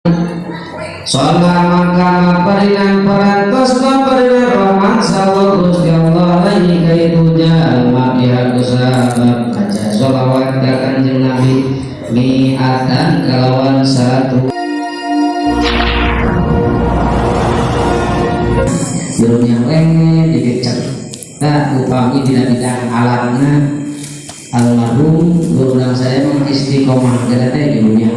Sholat maka parinan parantos parinan rahmat sawa Gusti Allah lagi kaitu jalma pihak sahabat baca sholawat ka Kanjeng Nabi mi'atan kalawan 100. Dunia dikecek upami bidang alatna almarhum guru saya mengistiqomah teh dunia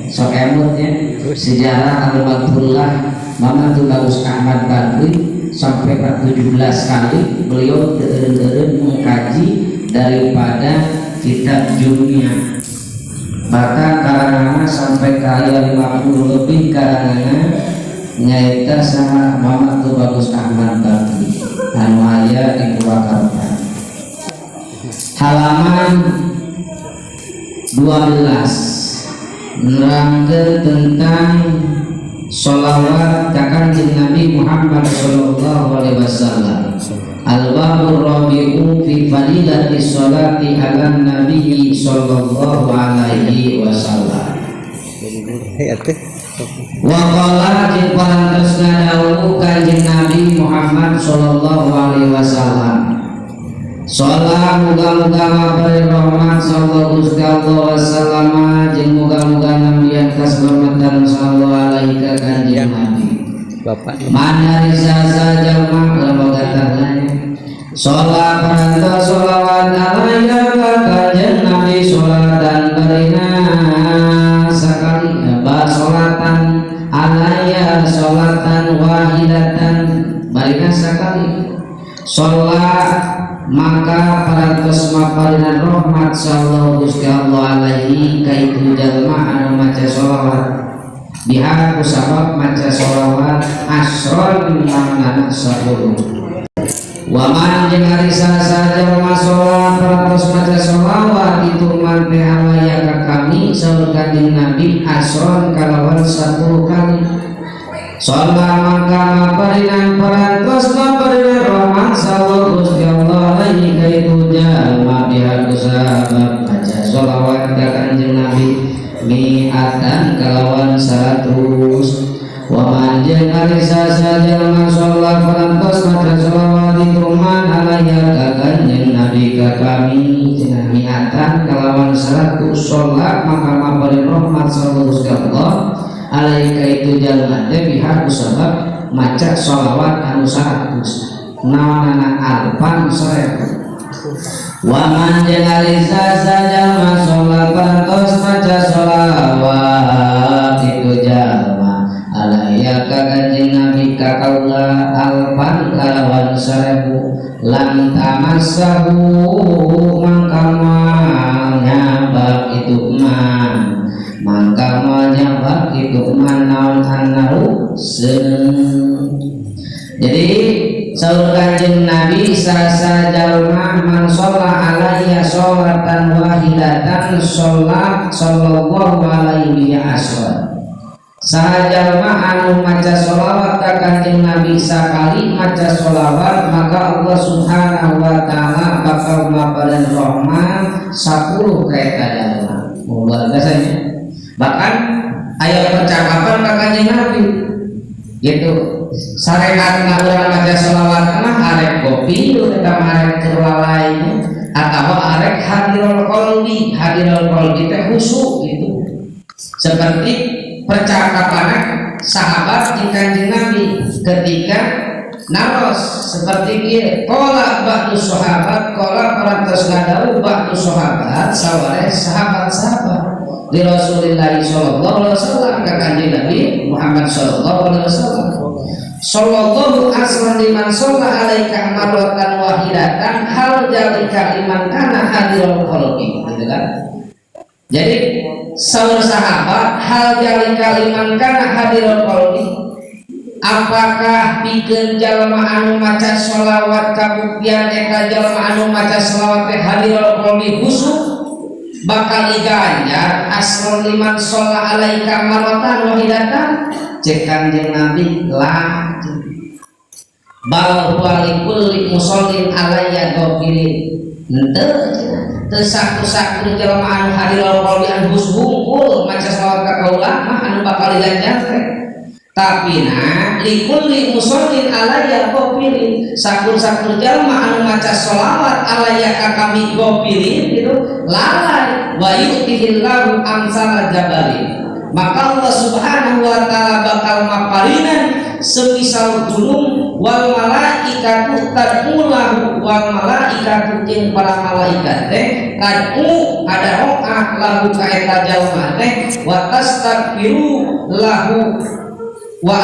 sok emutnya sejarah al-Maghfurlah Mamadul Bagus Ahmad Badri sampai 17 kali beliau terus mengkaji daripada kitab dunia, bahkan karangan sampai kali 50 lebih karangan nyaita sama Mamadul Bagus Ahmad Badri anu aya di Purwakarta. Halaman 12 nerangkeun tentang sholawat ka Kanjeng Nabi Muhammad sallallahu alaihi wasallam. Al-babur rabi'u fi fadilati sholati ala nabi sallallahu alaihi wasallam. Wa qala jeung parantosna dawuh Kanjeng Nabi Muhammad sallallahu alaihi wasallam. Sholat muga-muga mabari rahmat sallallahu Gusti Allah wasallam jeung muga-muga nabi atas hormatan sallallahu alaihi ka Kanjeng Nabi. Bapak mana risasa jalma lembaga sholat parantos sholawat alaihi ka Kanjeng Nabi sholat dan barina sakali ba sholatan alaihi sholatan wahidatan barina sakali sholat maka parantos maparinan rahmat sallallahu Gusti Allah alaihi kaitu jalma anu maca sholawat biha kusabab maca sholawat asron manana 10. Waman jeung ari saha jalma sholawat parantos maca sholawat itu man teh alaya ka kami saur Kanjeng Nabi asron kalawan 10 kali. Sholat maka parinan parantos parinan rahmat sallallahu Gusti Allah alaihi kaitu jalma pihak sahabat baca sholawat ka Kanjeng Nabi mi'atan kalawan 100. Wa man jeung ari saha jalma sholat parantos maca sholawat itu man alaihi ka Kanjeng Nabi ka kami mi'atan kalawan 100 sholat maka parinan rahmat sallallahu Gusti Allah alaika itu jalma teh pihak sabab maca sholawat anu 100 naonana alfan 1000. Wa man jeung ari saha jalma sholat parantos maca sholawat itu jalma alaika ka Kanjeng Nabi ka kaula alfan kalawan 1000 lam tamassahu mangka nyabak itu man maka menyabak itu manaun anaru sen. Jadi saur Kanjeng Nabi sasa jalma man sholla alaiya sholatan wahidatan sholat sallallahu alaihi wasallam. Saha jalma anu maca sholawat ka Kanjeng Nabi sakali maca sholawat maka Allah Subhanahu wa taala bakal mapadan rahmat 10 kaita jalma. Luar biasa ya. Bahkan ayat percakapan ka Kanjeng Nabi gitu sarehatna urang maca sholawat mah arek kopi eta arek kelalai atau arek hadirul qalbi teh khusyuk gitu seperti percakapan sahabat di Kanjeng Nabi ketika naros seperti dia qala ba'du sahabat qala parantos ngadawu ba'du sahabat saware sahabat-sahabat di Rasulullah sallallahu alaihi wasallam ka Kanjeng Nabi Muhammad sallallahu alaihi wasallam sallallahu asran liman shalla alaika marratan wahidatan hal jalika liman kana hadirul qalbi gitu kan. Jadi saur sahabat hal jalika liman kana hadirul qalbi apakah pikeun jalma anu maca sholawat kabuktian eta jalma anu maca sholawat teh hadirul qalbi khusyuk bakal diganjar asron liman sholla alaika marratan wahidatan cek Kanjeng Nabi lah bal huwa likulli musallin alayya ghafirin henteu tersak-tersak jelema anu hadirul qalbi anu hungkul maca selawat ka kaula mah anu bakal diganjar teh. Tapi likulli musallin alayya ghafilin, sakur-sakur jalma anu maca sholawat alayya ka kami ghafilin gitu lalai wa yu'tihillahu amsal jabalin, maka Allah subhanahu wa ta'ala bakal maparinan semisal gunung wal malaikatu tad'ulahu wal malaikatu jeung para malaikat teh tad'u ada ro'ah lahu ka eta jalma teh wa tastaghfiru lahu wa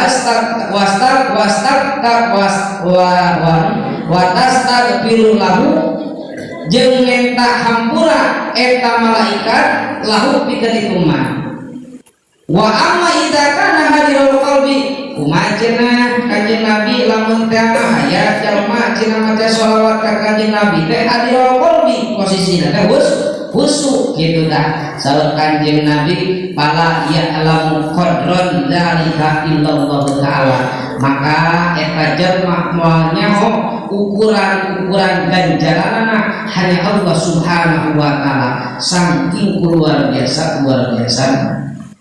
tastaghfiru lahu jeung minta hampura eta malaikat lahu pikeun itu mah. Wa amma idza kana hadirul qalbi kumajena kanjeng Nabi lamun teh aya jalma cenah maca sholawat ka kanjeng Nabi teh hadirul qalbi posisina teh khusyuk gitu dah. Saur kanjeng Nabi pala ya'lamu qadron dzalika illallah taala, maka eta jalma moal nyaho ukuran ganjaranna hanya Allah subhanahu wa taala, saking luar biasa.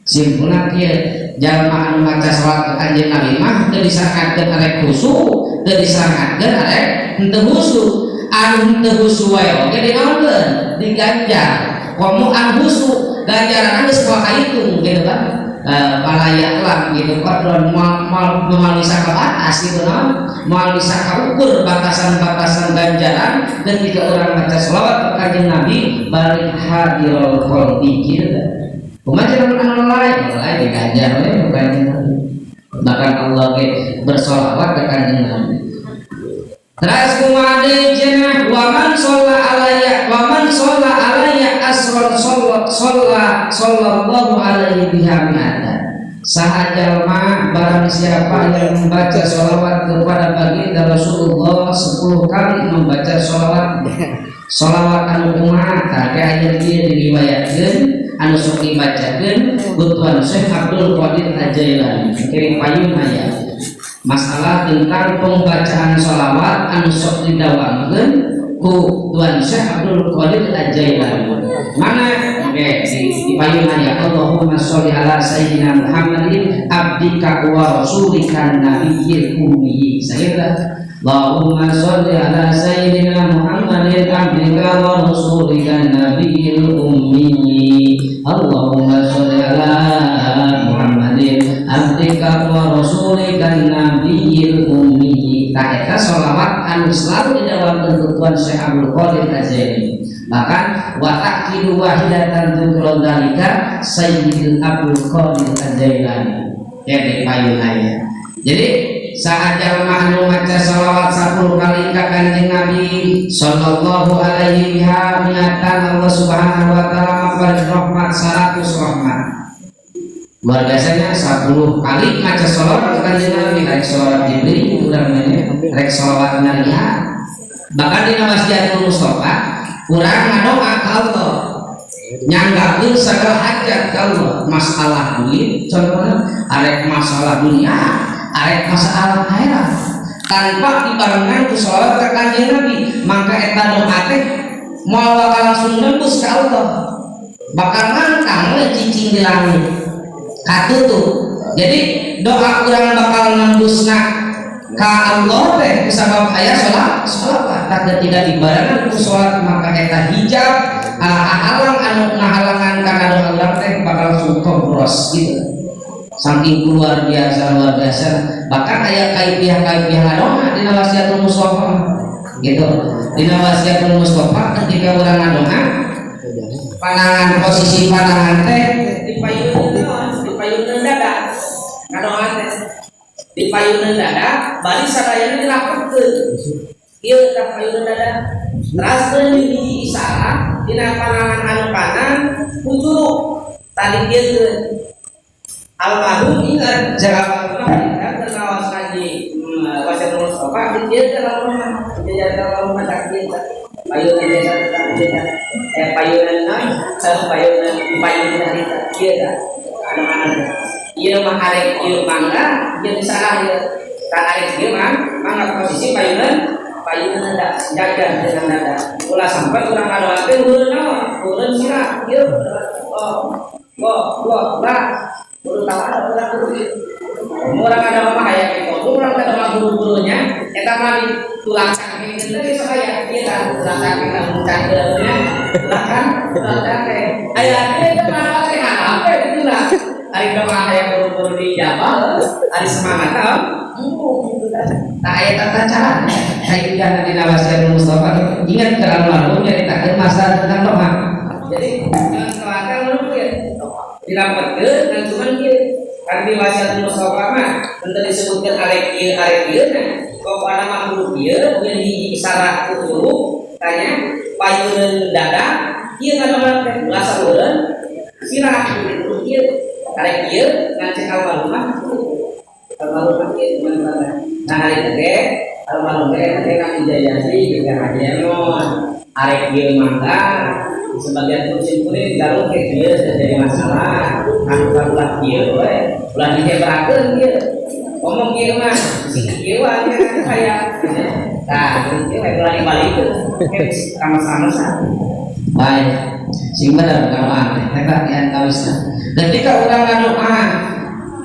Simpulna kieu jalma anu maca sholawat ka kanjeng Nabi mah teu disangatkeun arek khusyuk, teu disangatkeun arek henteu khusyuk. Anu henteu khusyuk wae oge dinaonkeun diganjar, komo anu khusyuk ganjaran geus poa kahitung gitu kan. Palayak lah gitu kodron moal bisa kabatas gitu naon, moal bisa kaukur batasan-batasan ganjaran ketika orang maca sholawat ka kanjeng Nabi balik hadirul qalbi gitu. Kumaha anu lain diganjar we ka kanjeng Nabi. Bahkan Allah ge bersolawat ka kanjeng Nabi. Terus kumaha deui cenah wa man shalla alayya asron sallallahu alaihi bihamdana. Saha jalma barang siapa yang membaca sholawat kepada baginda Rasulullah 10 kali membaca sholawat anu kumaha tah aya ieu diriwayatkeun anu sok dibacakeun Tuan Syekh Abdul Qadir Al-Jailani kirim payung aya masalah tentang pembacaan sholawat anu sok didawamkeun ku Tuan Syekh Abdul Qadir Al-Jailani. Mana di payung aya Allahumma sholli ala sayyidina Muhammadin abdika wa rasulika nabiyyil ummi. Sayyidina Allahumma sholli ala sayyidina Muhammadin abdika wa rasulika nabiyil ummi. Allahumma sholli ala Muhammadin abdika wa rasulika nabiyil ummi. Eta sholawat anu selalu didawamkeun ku Tuan Syekh Abdul Qadir Al-Jailani. Bahkan wa taqidu wahidatan dzikra dzalika Sayyidil Abdul Qadir Al-Jailani. Jadi payung aya. Jadi saat jalma anu maca sholawat 10 kali ka kanjeng Nabi sallallahu alaihi wasallam Allah subhanahu wa ta'ala memberi rahmat 100 rahmat. Luar biasanya 10 kali maca sholawat ka kanjeng Nabi, rek sholawat Jibril urang rek sholawat Nabiha. Bahkan di Masjidil Mustofa urang ngadoa ka Allah nyanggakeun segala hajat ka Allah, masalah duit contohna arek masalah dunia, arek masalah akhirat tanpa dibarengan ku sholawat ka kanjeng Nabi, maka eta doa teh moal bakal langsung nembus ka Allah, bakal ngangkang we cicing di langit katutup. Jadi doa urang bakal nembusna ka Allah teh kusabab aya sholawat tak tidak dibarengan ku sholat, maka eta hijab halang anu ngahalangan kana doa urang teh bakal langsung kobros gitu. Saking luar biasa. Bahkan aya kaifiah doa dina wasiatul Mustofa gitu. Dina wasiatul Mustofa ketika urang ngadoa panangan posisi panangan teh dipayunkeun dada ngadoa teh dipayunkeun dada bari sadayana dirapetkeun ieu tah payunkeun dada teraskeun di isyarat dina panangan anu kanan kujuru tadi kieu almarhum ingat jawabanna kita terkawas kaji wasiatul Mustofa dia dalam rumah sakit payunan desa payunan satu payunan kita dia dah anak-anak dia mah arek ieu mangga dia salah dia kan arek dia mah mangga posisi payunan payu nada jajan dengan nada ulah sampai kurang ada waktu urun sirah yuk lah guru tahu ada orang ada mah kayak gitu orang ada mah guru-gurunya kita mah tulang kaki itu saya kita tulang kaki bukan benernya tulang kaki ayatnya itu mana pakai apa itu lah hari doa yang guru-guru di Jawa hari semangat tau tak ayat tata cara kayak jangan dinawasikan Mustafa ingat kalau nyeritakan masa tentang doa jadi jangan khawatir menurut dilaporkan dan cuman kan di wasiat Mustafa mah tentu disebutkan arek ieu nah kok ada makhluk ieu yang isyarat itu tanya payeureun dada ieu ngadolan teh ulah urang sirah ieu arek ieu ngan cek almarhumah ieu mana nah hari teh almarhum teh kami jayasi juga hajeun arek ieu mangga sebagian kursi kulit kalau kayak dia jadi masalah kan ulah dia ulah dihebarakeun dia ngomong dia mah dia wanya kayak nah dia kayak ulah dibalik sama-sama baik sing bener kalau aneh hebat yang kawisa ketika urang ngadoa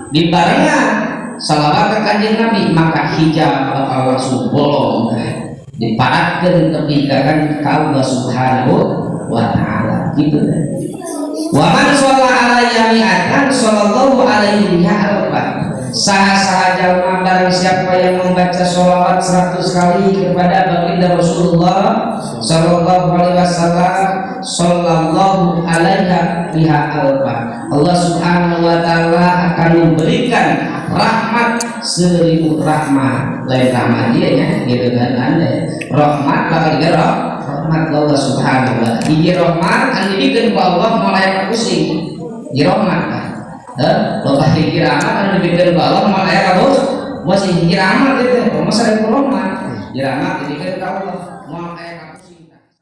di barengan salawat ka Kanjeng Nabi maka hijab Allah bolong diparatkeun kebijakan ka Allah Subhanahu wa ta'ala gitu deh. Wa man shalla alayya mi'atan sallallahu alaihi wa saha jalma barang siapa yang membaca sholawat 100 kali kepada baginda Rasulullah sallallahu alaihi wasallam sallallahu alaiha biha alfa Allah subhanahu wa ta'ala akan memberikan rahmat 1000 rahmat lain rahmat dia ya gitu kan anda rahmat bakal rahmat Allah subhanahu wa ta'ala ini rahmat kan diberikan ke Allah mulai pusing ini rahmat loba hikir amat kan diberikan ke Allah mulai kamu masih hikir amat itu masa ada rahmat hikir amat diberikan ke Allah mulai pusing